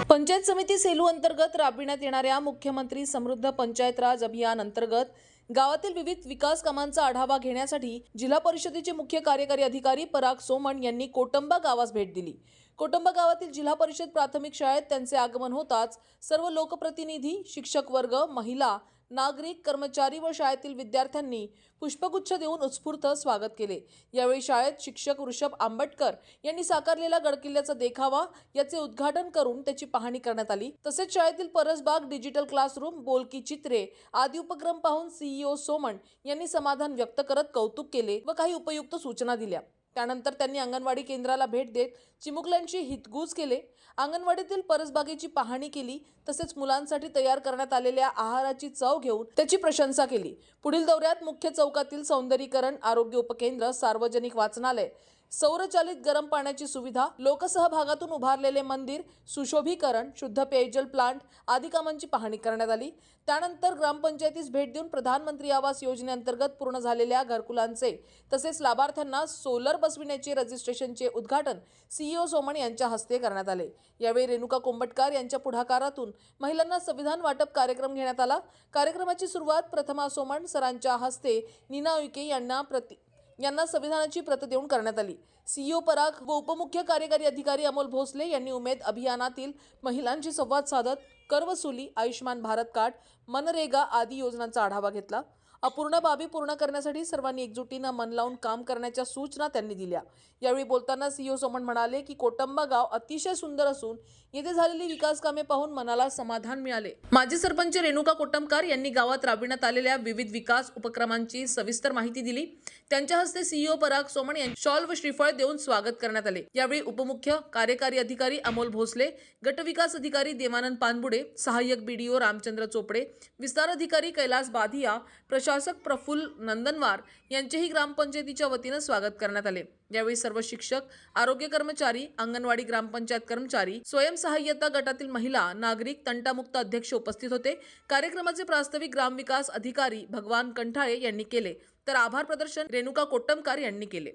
पंचायत समिती सेलू अंतर्गत राबविण्यात येणाऱ्या मुख्यमंत्री समृद्ध पंचायत राज अभियान अंतर्गत गावातील विविध विकास कामांचा आढावा घेण्यासाठी जिल्हा परिषदेचे मुख्य कार्यकारी अधिकारी पराग सोमण यांनी कोटंबा गावास भेट दिली। कोटंबा गावातील जिल्हा परिषद प्राथमिक शाळेत त्यांचे आगमन होताच सर्व लोकप्रतिनिधी, शिक्षक वर्ग, महिला, नागरिक, कर्मचारी व शाळेतील विद्यार्थ्यांनी पुष्पगुच्छ देऊन उत्स्फूर्त स्वागत केले। यावेळी शाळेत शिक्षक वृषभ आंबटकर यांनी साकारलेला गडकिल्ल्याचा देखावा याचे उद्घाटन करून त्याची पाहणी करण्यात आली। तसेच शाळेतील परसबाग, डिजिटल क्लासरूम, बोलकी चित्रे आदी उपक्रम पाहून सीईओ सोमण यांनी समाधान व्यक्त करत कौतुक केले व काही उपयुक्त सूचना दिल्या। त्यानंतर त्यांनी अंगणवाडी केंद्राला भेट देत चिमुकल्यांची हितगुज केले, अंगणवाडीतील परसबागेची पाहणी केली, तसेच मुलांसाठी तयार करण्यात आलेल्या आहाराची चव घेऊन त्याची प्रशंसा केली। पुढील दौऱ्यात मुख्य चौकातील सौंदर्यीकरण, आरोग्य उपकेंद्र, सार्वजनिक वाचनालय, सौरचालित गरम पाण्याची सुविधा, लोकसहभागातून उभारलेले मंदिर, सुशोभीकरण, शुद्ध पेयजल प्लांट आदी कामांची पाहणी करण्यात आली। त्यानंतर ग्रामपंचायतीस भेट देऊन प्रधानमंत्री आवास योजनेअंतर्गत पूर्ण झालेल्या घरकुलांचे तसेच लाभार्थ्यांना सोलर बसविण्याचे रजिस्ट्रेशनचे उद्घाटन सीईओ सोमण यांच्या हस्ते करण्यात आले। यावेळी रेणुका कोंबटकर यांच्या पुढाकारातून महिलांना संविधान वाटप कार्यक्रम घेण्यात आला। कार्यक्रमाची सुरुवात प्रथमा सोमण सरांच्या हस्ते नीना उईके यांना संविधानाची प्रत देऊन करण्यात आली। सीईओ पराग व उपमुख्य कार्यकारी अधिकारी अमोल भोसले यांनी उमेद अभियानातील महिलांशी संवाद साधत कर वसुली, आयुष्मान भारत कार्ड, मनरेगा आदी योजनांचा आढावा घेतला। अपूर्ण बाबी पूर्ण करण्यासाठी सर्वांनी एकजुटीने मन लावून काम करण्याच्या सूचना त्यांनी दिल्या। यावेळी बोलताना सीईओ सोमण म्हणाले की कोटंबा गाव अतिशय सुंदर असून येथे झालेली विकास कामे पाहून मनाला समाधान मिळाले। माजी सरपंच रेणुका कोटमकार यांनी गावात राबविण्यात आलेल्या विविध विकास उपक्रमांची सविस्तर माहिती दिली। त्यांच्या हस्ते सीईओ पराग सोमण यांनी शॉल व श्रीफळ देऊन स्वागत करण्यात आले। यावेळी उपमुख्य कार्यकारी अधिकारी अमोल भोसले, गट विकास अधिकारी देवानंद पानबुडे, सहाय्यक बीडीओ रामचंद्र चोपडे, विस्तार अधिकारी कैलास बाधिया, प्रशासक प्रफुल्ल नंदनवार यांचेही ग्रामपंचायतीच्या वतीने स्वागत करण्यात आले। यावेळी सर्व शिक्षक, आरोग्य कर्मचारी, अंगणवाडी ग्रामपंचायत कर्मचारी, स्वयंसहाय्यता गटातील महिला, नागरिक, तंटामुक्त अध्यक्ष उपस्थित होते। कार्यक्रमाचे प्रास्ताविक ग्रामविकास अधिकारी भगवान कंठाळे यांनी केले, तर आभार प्रदर्शन रेणुका कोटमकार यांनी केले।